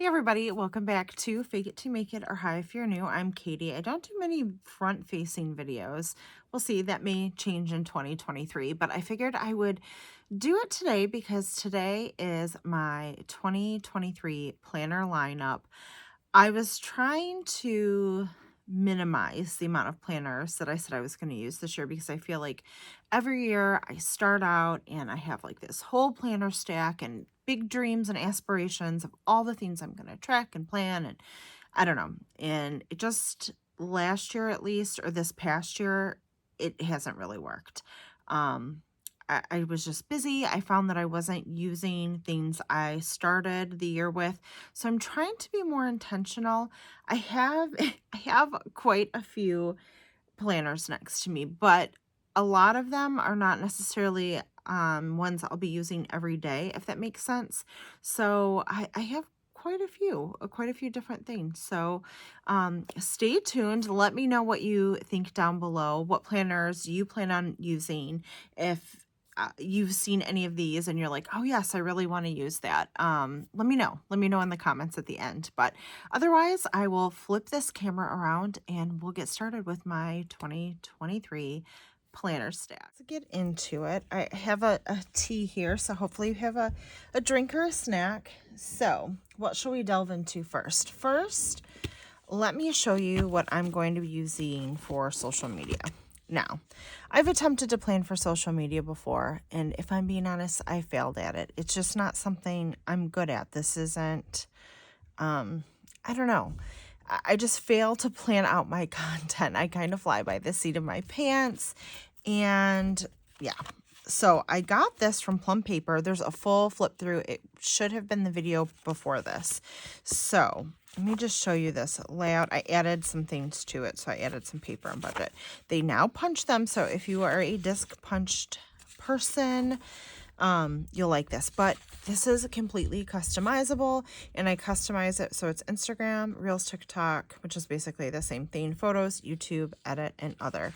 Hey everybody, welcome back to Fake It to Make It, or hi if you're new. I'm Katie. I don't do many front-facing videos. We'll see, that may change in 2023, but I figured I would do it today because today is my 2023 planner lineup. I was trying to minimize the amount of planners that I said I was going to use this year because I feel like every year I start out and I have like this whole planner stack and big dreams and aspirations of all the things I'm going to track and plan, and I don't know. And it just, last year at least, or this past year, it hasn't really worked. I was just busy. I found that I wasn't using things I started the year with. So I'm trying to be more intentional. I have I have quite a few planners next to me, but a lot of them are not necessarily ones I'll be using every day, if that makes sense. So I have quite a few different things. So stay tuned. Let me know what you think down below. What planners you plan on using. If you've seen any of these and you're like, oh yes, I really want to use that. Let me know. Let me know in the comments at the end. But otherwise, I will flip this camera around and we'll get started with my 2023 planner stack. Let's get into it. I have a tea here, so hopefully you have a drink or a snack. So what shall we delve into first? First, let me show you what I'm going to be using for social media. Now, I've attempted to plan for social media before, and if I'm being honest, I failed at it. It's just not something I'm good at. This isn't, I don't know. I just fail to plan out my content. I kind of fly by the seat of my pants, and yeah. So I got this from Plum paper. There's a full flip through. It should have been the video before this. So let me just show you this layout. I added some things to it. So I added some paper and budget. They now punch them. So if you are a disc punched person, you'll like this. But this is completely customizable, and I customize it so it's Instagram, Reels, TikTok, which is basically the same thing, photos, YouTube, edit, and other.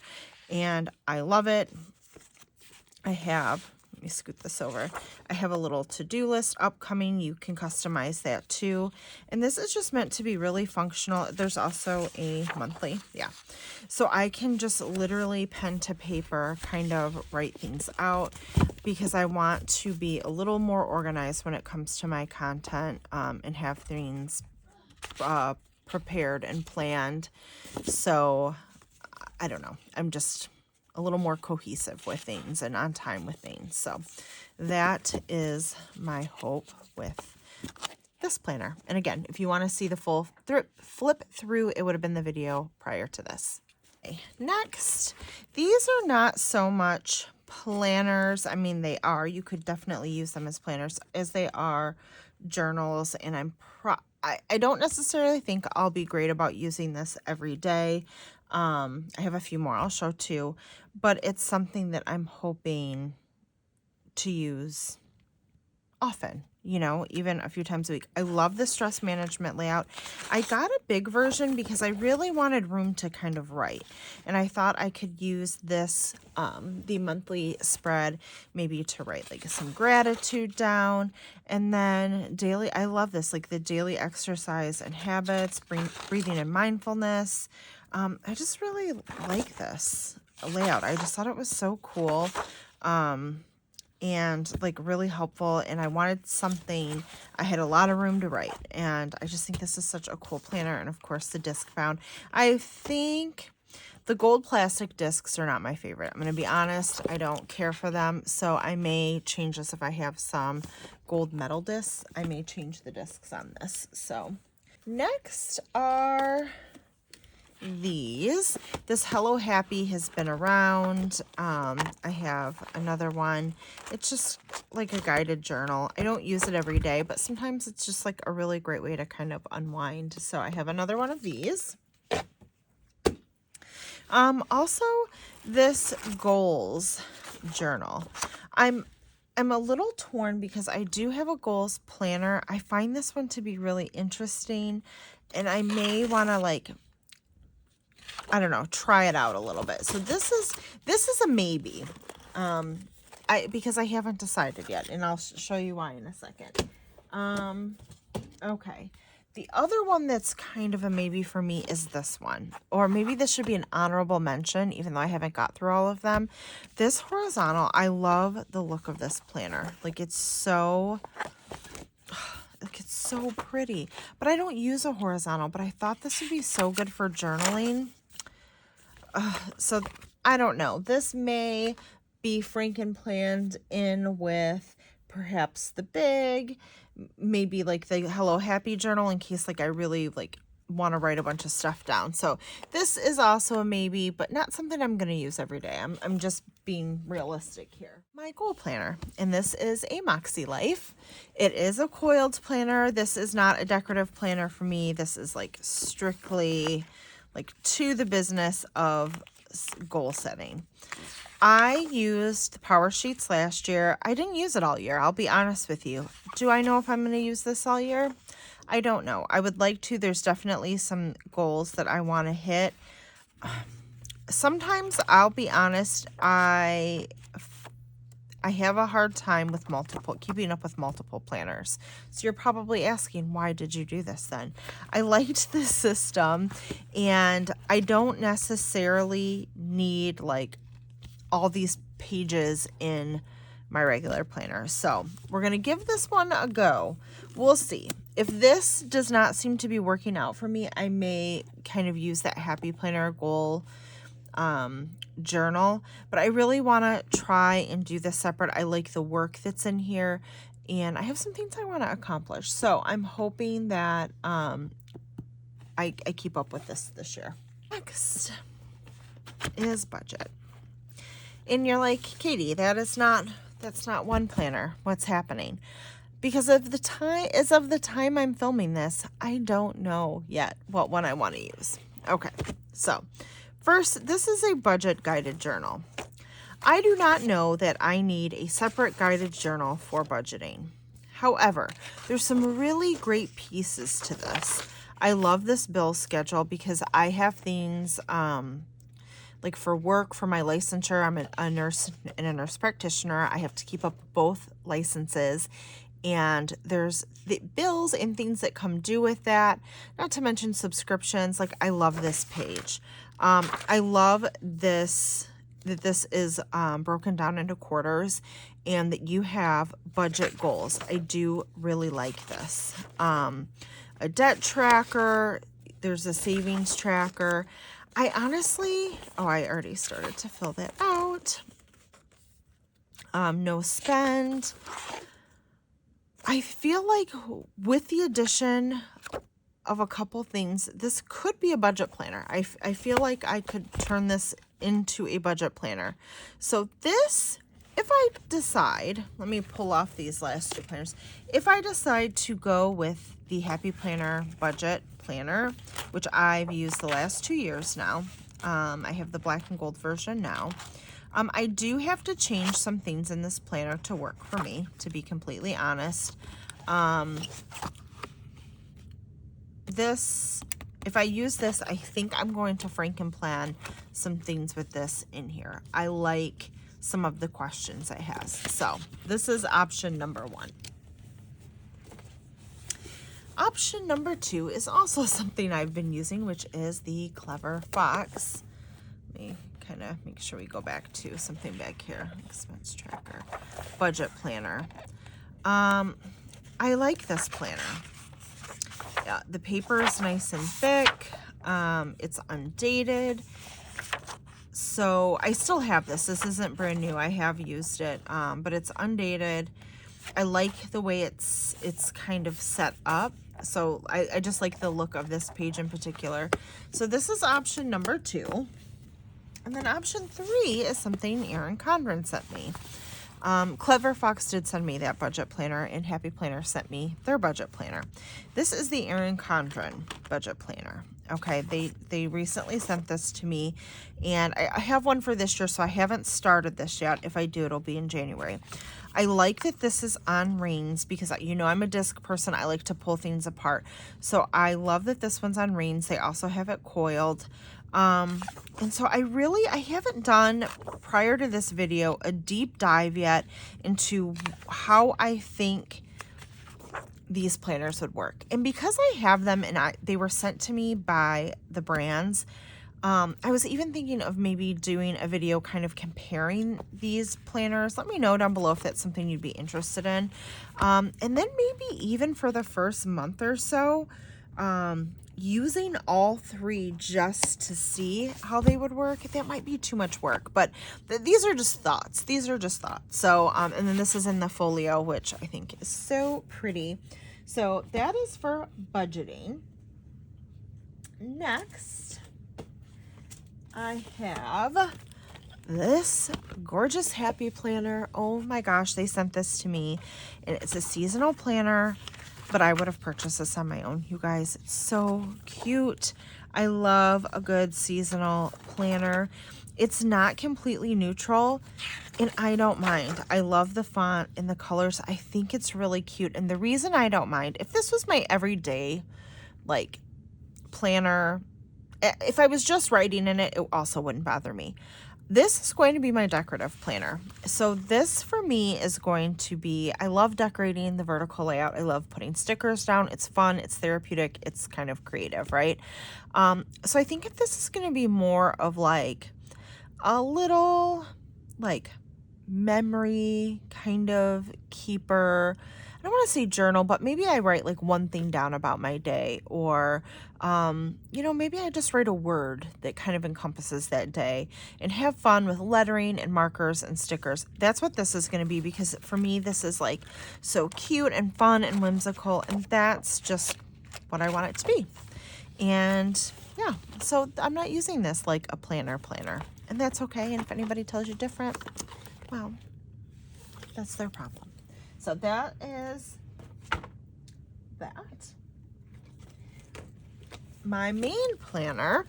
And I love it. I have, let me scoot this over. I have a little to-do list upcoming. You can customize that too. And this is just meant to be really functional. There's also a monthly, yeah. So I can just literally pen to paper kind of write things out because I want to be a little more organized when it comes to my content, and have things prepared and planned. So I don't know. I'm just a little more cohesive with things and on time with things. So that is my hope with this planner. And again, if you want to see the full flip through, it would have been the video prior to this. Okay. Next, these are not so much planners. I mean, they are. You could definitely use them as planners, as they are journals. And I don't necessarily think I'll be great about using this every day. I have a few more I'll show too, but it's something that I'm hoping to use often, you know, even a few times a week. I love the stress management layout. I got a big version because I really wanted room to kind of write, and I thought I could use this, the monthly spread, maybe to write like some gratitude down, and then daily. I love this, like the daily exercise and habits, breathing and mindfulness. I just really like this layout. I just thought it was so cool. And like really helpful, and I wanted something, I had a lot of room to write, and I just think this is such a cool planner. And of course the disc bound. I think the gold plastic discs are not my favorite. I'm going to be honest, I don't care for them, so I may change this. If I have some gold metal discs, I may change the discs on this. So next are these. This Hello Happy has been around. I have another one. It's just like a guided journal. I don't use it every day, but sometimes it's just like a really great way to kind of unwind. So I have another one of these. Also this goals journal. I'm a little torn because I do have a goals planner. I find this one to be really interesting, and I may want to, like, I don't know, try it out a little bit. So this is a maybe, because I haven't decided yet, and I'll show you why in a second. Okay, The other one that's kind of a maybe for me is this one. Or maybe this should be an honorable mention, even though I haven't got through all of them. This horizontal, I love the look of this planner. Like it's so pretty. But I don't use a horizontal, but I thought this would be so good for journaling. So I don't know. This may be franken-planned in with perhaps the big, maybe like the Hello Happy journal in case like I really like want to write a bunch of stuff down. So this is also a maybe, but not something I'm going to use every day. I'm just being realistic here. My goal planner, and this is a Moxie Life. It is a coiled planner. This is not a decorative planner for me. This is like strictly like to the business of goal setting. I used the Power Sheets last year. I didn't use it all year. I'll be honest with you. Do I know if I'm going to use this all year? I don't know. I would like to. There's definitely some goals that I want to hit. Sometimes, I'll be honest, I have a hard time with keeping up with multiple planners. So you're probably asking, why did you do this then? I liked this system, and I don't necessarily need like all these pages in my regular planner. So we're going to give this one a go. We'll see. If this does not seem to be working out for me, I may kind of use that Happy Planner goal journal, but I really want to try and do this separate. I like the work that's in here, and I have some things I want to accomplish. So I'm hoping that I keep up with this year. Next is budget. And you're like, Katie, that's not one planner. What's happening? Because of the time I'm filming this, I don't know yet what one I want to use. Okay, so first, this is a budget guided journal. I do not know that I need a separate guided journal for budgeting. However, there's some really great pieces to this. I love this bill schedule because I have things like for work, for my licensure. I'm a nurse and a nurse practitioner. I have to keep up both licenses. And there's the bills and things that come due with that, not to mention subscriptions. Like, I love this page. I love this, that this is broken down into quarters and that you have budget goals. I do really like this. A debt tracker, there's a savings tracker. I honestly, I already started to fill that out. No spend. I feel like with the addition of a couple things, this could be a budget planner. I feel like I could turn this into a budget planner. So this, if I decide, let me pull off these last two planners. If I decide to go with the Happy Planner budget planner, which I've used the last 2 years now, I have the black and gold version now. I do have to change some things in this planner to work for me, to be completely honest. If I use this, I think I'm going to franken-plan some things with this in here. I like some of the questions it has. So this is option number 1. Option number 2 is also something I've been using, which is the Clever Fox. Let me kind of make sure we go back to something back here. Expense tracker, budget planner. I like this planner. Yeah, the paper is nice and thick. It's undated. So I still have this. This isn't brand new. I have used it, but it's undated. I like the way it's kind of set up. So I just like the look of this page in particular. So this is option number 2. And then option 3 is something Erin Condren sent me. Clever Fox did send me that budget planner, and Happy Planner sent me their budget planner. This is the Erin Condren budget planner. Okay, they recently sent this to me, and I have one for this year, so I haven't started this yet. If I do, it'll be in January. I like that this is on rings because, you know, I'm a disc person. I like to pull things apart. So I love that this one's on rings. They also have it coiled. And so I haven't done, prior to this video, a deep dive yet into how I think these planners would work. And because I have them and they were sent to me by the brands, I was even thinking of maybe doing a video kind of comparing these planners. Let me know down below if that's something you'd be interested in. And then maybe even for the first month or so, using all three just to see how they would work. That might be too much work, but these are just thoughts. These are just thoughts. So, and then this is in the folio, which I think is so pretty. So that is for budgeting. Next, I have this gorgeous happy planner. Oh my gosh, they sent this to me, and it's a seasonal planner, but I would have purchased this on my own, you guys. It's so cute. I love a good seasonal planner. It's not completely neutral, and I don't mind. I love the font and the colors. I think it's really cute, and the reason I don't mind, if this was my everyday like planner, if I was just writing in it, it also wouldn't bother me. This is going to be my decorative planner. So this for me is going to be, I love decorating the vertical layout. I love putting stickers down. It's fun. It's therapeutic. It's kind of creative, right? So I think if this is going to be more of like a little like memory kind of keeper, I don't want to say journal, but maybe I write like one thing down about my day, or, you know, maybe I just write a word that kind of encompasses that day and have fun with lettering and markers and stickers. That's what this is going to be, because for me, this is like so cute and fun and whimsical, and that's just what I want it to be. And yeah, so I'm not using this like a planner, and that's okay. And if anybody tells you different, well, that's their problem. So that is that. My main planner,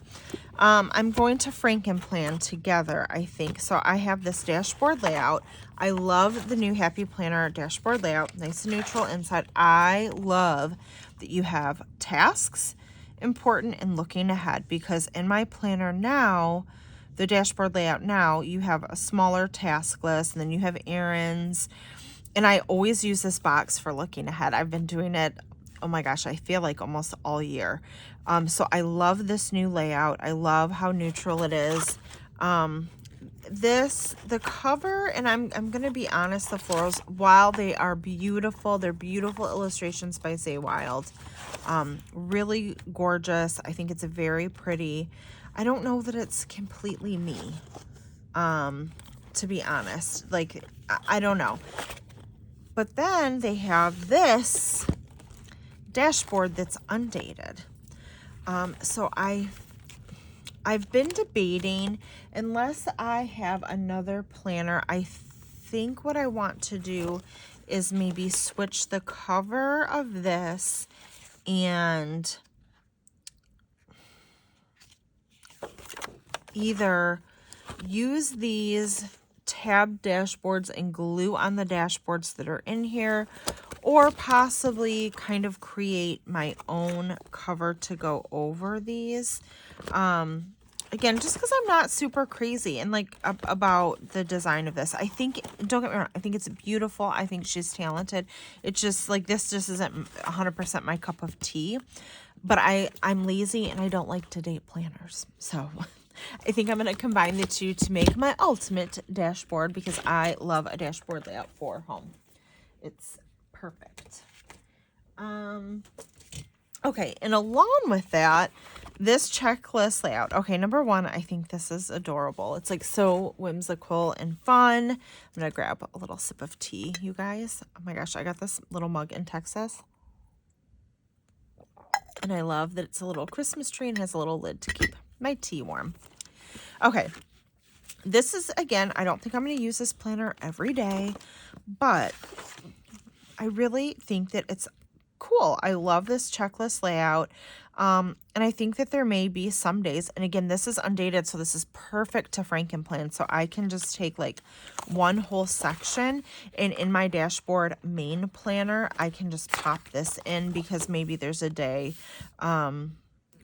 I'm going to Frankenplan together, I think. So I have this dashboard layout. I love the new Happy Planner dashboard layout. Nice and neutral inside. I love that you have tasks, important, and looking ahead, because in my planner now, the dashboard layout now, you have a smaller task list, and then you have errands. And I always use this box for looking ahead. I've been doing it, oh my gosh, I feel like almost all year. So I love this new layout. I love how neutral it is. The cover, and I'm going to be honest, the florals, while they are beautiful, they're beautiful illustrations by Zay Wild. Really gorgeous. I think it's very pretty. I don't know that it's completely me, to be honest. Like, I don't know. But then they have this dashboard that's undated. So I've been debating, unless I have another planner, I think what I want to do is maybe switch the cover of this and either use these tab dashboards and glue on the dashboards that are in here, or possibly kind of create my own cover to go over these. Again, just because I'm not super crazy and like about the design of this. I think, don't get me wrong, I think it's beautiful. I think she's talented. It's just like, this just isn't 100% my cup of tea, but I'm lazy and I don't like to date planners. So I think I'm going to combine the two to make my ultimate dashboard, because I love a dashboard layout for home. It's perfect. Okay, and along with that, this checklist layout. Okay, number one, I think this is adorable. It's like so whimsical and fun. I'm going to grab a little sip of tea, you guys. Oh my gosh, I got this little mug in Texas. And I love that it's a little Christmas tree and has a little lid to keep my tea warm. Okay, this is, again, I don't think I'm going to use this planner every day, but I really think that it's cool. I love this checklist layout. And I think that there may be some days, and again, this is undated, so this is perfect to Frankenplan. So I can just take like one whole section, and in my dashboard main planner, I can just pop this in, because maybe there's a day,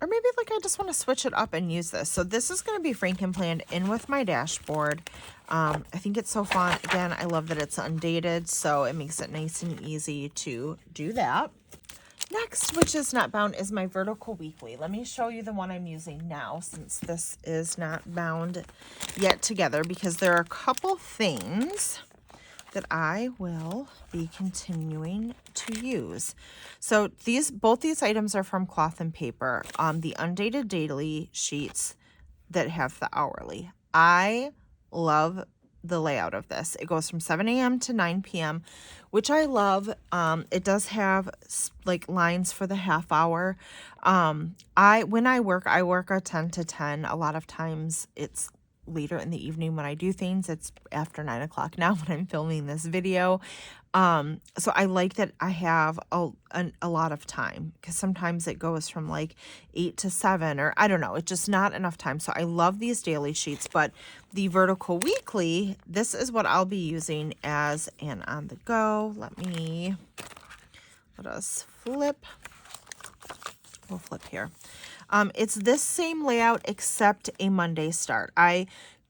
or maybe like I just want to switch it up and use this. So this is going to be Frankenplanned in with my dashboard. I think it's so fun. Again, I love that it's undated, so it makes it nice and easy to do that. Next, which is not bound, is my Vertical Weekly. Let me show you the one I'm using now, since this is not bound yet together, because there are a couple things that I will be continuing to use. So both these items are from Cloth and Paper. The undated daily sheets that have the hourly. I love the layout of this. It goes from 7 a.m. to 9 p.m., which I love. It does have like lines for the half hour. When I work a 10 to 10. A lot of times it's later in the evening when I do things. It's after 9 o'clock now when I'm filming this video. So I like that I have a lot of time, because sometimes it goes from like 8 to 7, or I don't know, it's just not enough time. So I love these daily sheets, but the Vertical Weekly, this is what I'll be using as an on the go. Let us flip. We'll flip here. It's this same layout except a Monday start. I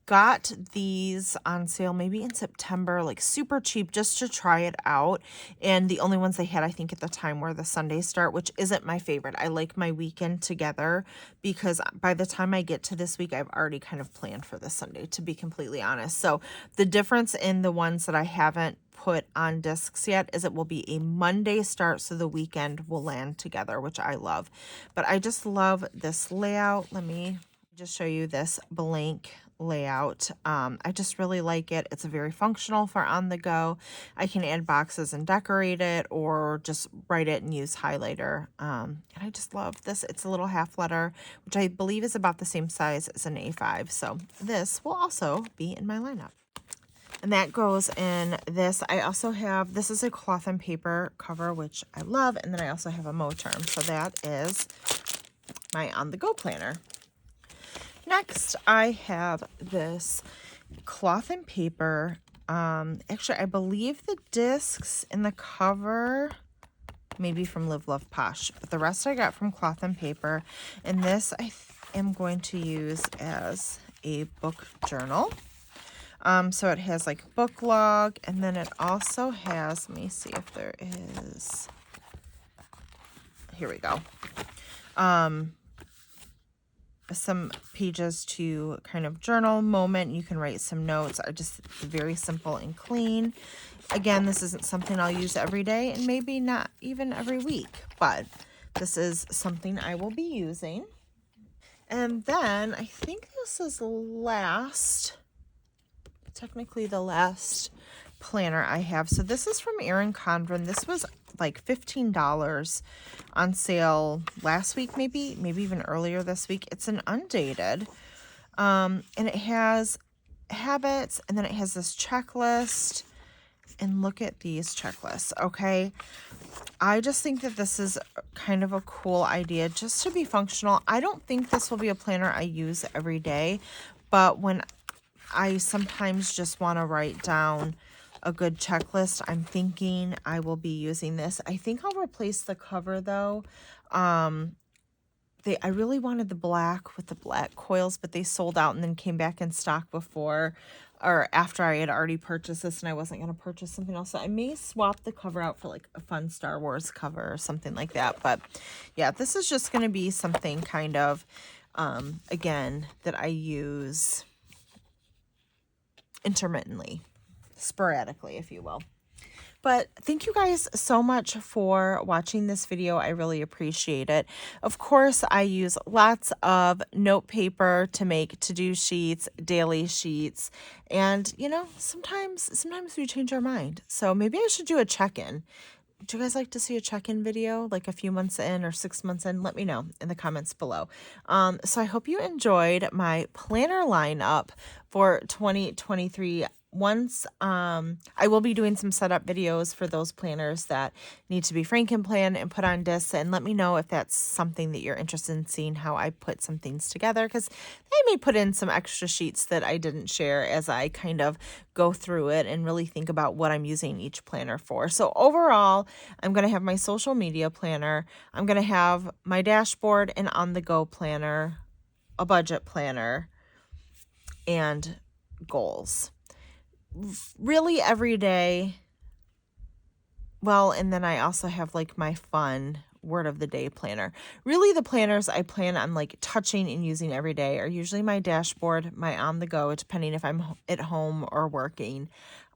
got these on sale maybe in September, like super cheap, just to try it out. And the only ones they had, I think, at the time were the Sunday start, which isn't my favorite. I like my weekend together, because by the time I get to this week, I've already kind of planned for the Sunday, to be completely honest. So the difference in the ones that I haven't put on discs yet is it will be a Monday start, so the weekend will land together, which I love. But I just love this layout. Let me just show you this blank layout. I just really like it. It's very functional for on the go. I can add boxes and decorate it, or just write it and use highlighter. And I just love this. It's a little half letter, which I believe is about the same size as an A5. So this will also be in my lineup. And that goes in this. I also have, this is a Cloth and Paper cover, which I love. And then I also have a Moterm. So that is my on-the-go planner. Next, I have this Cloth and Paper. Actually, I believe the discs in the cover maybe from Live.Love.Posh, but the rest I got from Cloth and Paper. And this I am going to use as a book journal. So it has like book log, and then it also has, let me see if there is, here we go, some pages to kind of journal moment. You can write some notes. Are just very simple and clean. Again, this isn't something I'll use every day, and maybe not even every week, but this is something I will be using. And then I think this is technically the last planner I have. So this is from Erin Condren. This was like $15 on sale last week, maybe even earlier this week. It's an undated, and it has habits, and then it has this checklist. And look at these checklists. Okay, I just think that this is kind of a cool idea, just to be functional. I don't think this will be a planner I use every day, but when I sometimes just want to write down a good checklist, I'm thinking I will be using this. I think I'll replace the cover though. I really wanted the black with the black coils, but they sold out and then came back in stock before or after I had already purchased this, and I wasn't going to purchase something else. So I may swap the cover out for like a fun Star Wars cover or something like that. But yeah, this is just going to be something kind of, again, that I use intermittently, sporadically, if you will. But thank you guys so much for watching this video. I really appreciate it. Of course, I use lots of note paper to make to-do sheets, daily sheets, and you know, sometimes we change our mind. So maybe I should do a check-in. Would you guys like to see a check-in video, like a few months in or 6 months in? Let me know in the comments below. So I hope you enjoyed my planner lineup for 2023. once I will be doing some setup videos for those planners that need to be Franken-planned and put on discs, and let me know if that's something that you're interested in seeing how I put some things together, because I may put in some extra sheets that I didn't share as I kind of go through it and really think about what I'm using each planner for. So overall, I'm going to have my social media planner, I'm going to have my dashboard and on-the-go planner, a budget planner, and goals. Really every day. Well, and then I also have like my fun word of the day planner. Really the planners I plan on like touching and using every day are usually my dashboard, my on the go, depending if I'm at home or working.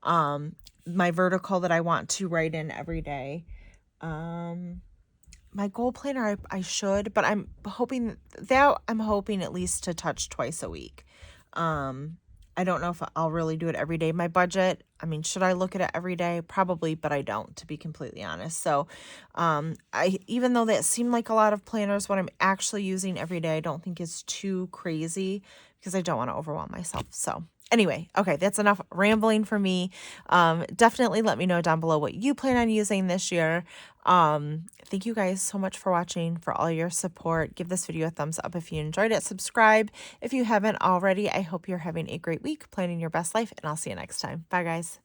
My vertical that I want to write in every day. My goal planner I should, but I'm hoping at least to touch twice a week. I don't know if I'll really do it every day. My budget, I mean, should I look at it every day? Probably, but I don't, to be completely honest. So, even though that seemed like a lot of planners, what I'm actually using every day, I don't think is too crazy because I don't want to overwhelm myself. So, anyway, okay, that's enough rambling for me. Definitely let me know down below what you plan on using this year. Thank you guys so much for watching, for all your support. Give this video a thumbs up if you enjoyed it. Subscribe if you haven't already. I hope you're having a great week, planning your best life, and I'll see you next time. Bye, guys.